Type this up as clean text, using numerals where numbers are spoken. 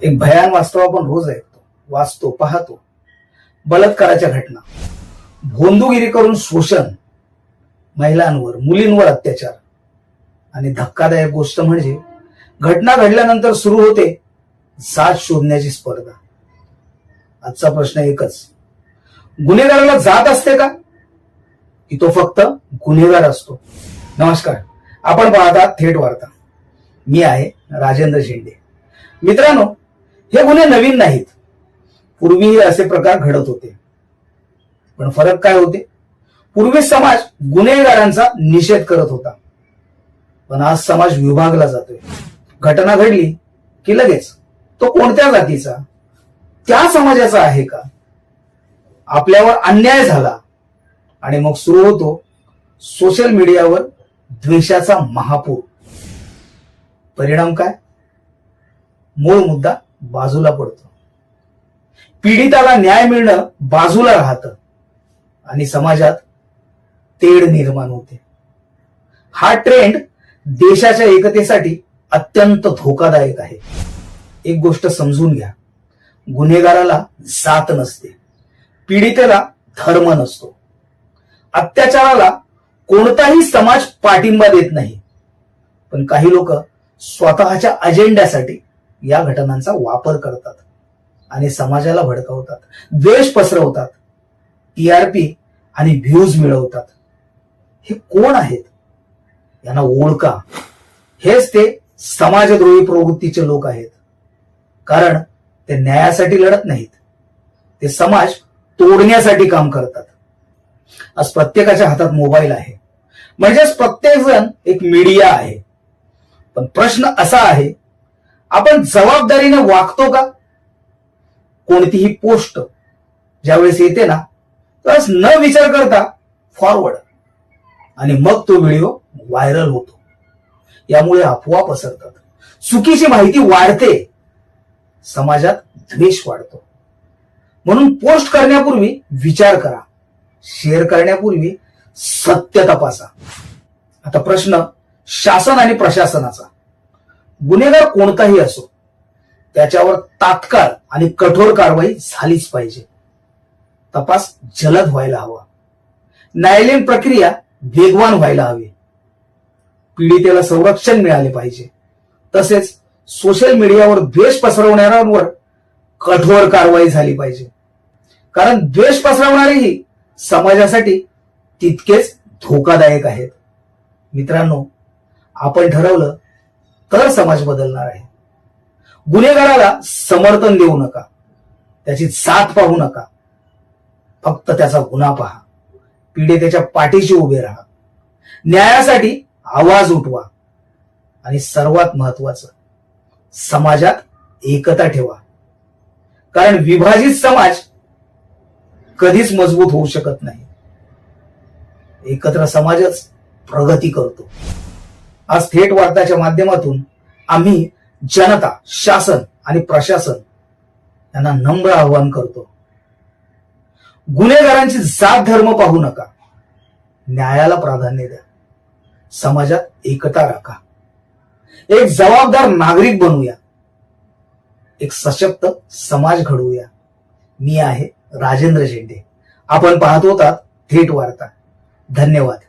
एक भयान वास्तव आपण रोज ऐकतो, वाचतो, पाहतो. बलात्काराच्या घटना, भोंदूगिरी करून शोषण, महिलांवर, मुलींवर अत्याचार. आणि धक्कादायक गोष्ट म्हणजे घटना घडल्यानंतर सुरू होते जात शोधण्याची स्पर्धा. आजचा प्रश्न एकच, गुन्हेगाराला जात असते का, की तो फक्त गुन्हेगार असतो? नमस्कार, आपण पाहता थेट वार्ता. मी आहे राजेंद्र शेंडे. मित्रांनो, हे गुन्हे नवीन नाहीत. पूर्वीही असे प्रकार घडत होते. पण फरक काय होते? पूर्वी समाज गुन्हेगारांचा निषेध करत होता, पण आज समाज विभागला जातोय. घटना घडली की लगेच तो कोणत्या जातीचा, त्या समाजाचा आहे का, आपल्यावर अन्याय झाला, आणि मग सुरू होतो सोशल मीडियावर द्वेषाचा महापूर. परिणाम काय? मूळ मुद्दा बाजूला पडतो. पीडिताला न्याय मिळणं बाजूला राहतं आणि समाजात तेढ निर्माण होते. हा ट्रेंड देशाच्या एकतेसाठी अत्यंत धोकादायक आहे. एक गोष्ट समजून घ्या, गुन्हेगाराला जात नसते, पीडितेला धर्म नसतो, अत्याचाराला कोणताही समाज पाठिंबा देत नाही. पण काही लोक स्वतःच्या अजेंड्यासाठी या घटनांचा वापर करतात आणि समाजाला भडकवतात, द्वेष पसरवतात, टीआरपी आणि व्ह्यूज मिळवतात. हे कोण आहेत? यांना ओळखा. हेच ते समाजद्रोही प्रवृत्तीचे लोक आहेत. कारण ते न्यायासाठी लढत नाहीत, ते समाज तोडण्यासाठी काम करतात. आज प्रत्येकाच्या हातात मोबाईल आहे, म्हणजेच प्रत्येक जण एक मीडिया आहे. पण प्रश्न असा आहे, आपण जबाबदारीने वागतो का? कोणतीही पोस्ट ज्यावेळेस येते ना, त्यावेळेस न विचार करता फॉरवर्ड, आणि मग तो व्हिडिओ व्हायरल होतो. यामुळे अफवा पसरतात, चुकीची माहिती वाढते, समाजात द्वेष वाढतो. म्हणून पोस्ट करण्यापूर्वी विचार करा, शेअर करण्यापूर्वी सत्य तपासा. आता प्रश्न शासन आणि प्रशासनाचा. गुन्हेगार कोणताही असो, त्याच्यावर तात्काळ आणि कठोर कारवाई झालीच पाहिजे. तपास जलद व्हायला हवा, न्यायालयीन प्रक्रिया वेगवान व्हायला हवी, पीडितेला संरक्षण मिळाले पाहिजे. तसेच सोशल मीडियावर द्वेष पसरवणाऱ्यांवर कठोर कारवाई झाली पाहिजे. कारण द्वेष पसरवणारेही समाजासाठी तितकेच धोकादायक आहेत. मित्रांनो, आपण ठरवलं तर समाज बदलणार आहे. गुन्हेगाराला समर्थन देऊ नका, त्याची जात पाहू नका, फक्त त्याचा गुन्हा पहा. पीडितेच्या पाठीशी उभे राहा, न्यायासाठी आवाज उठवा, आणि सर्वात महत्वाचं, समाजात एकता ठेवा. कारण विभाजित समाज कधीच मजबूत होऊ शकत नाही. एकत्र समाजच प्रगती करतो. आज थेट वार्ताच्या माध्यमातून आम्ही जनता, शासन आणि प्रशासन यांना नम्र आवाहन करतो. गुन्हेगारांची जात धर्म पाहू नका, न्यायाला प्राधान्य द्या, समाजात एकता राखा. एक जबाबदार नागरिक बनूया, एक सशक्त समाज घडवूया. मी आहे राजेंद्र शेंडे. आपण पाहत होतात थेट वार्ता. धन्यवाद.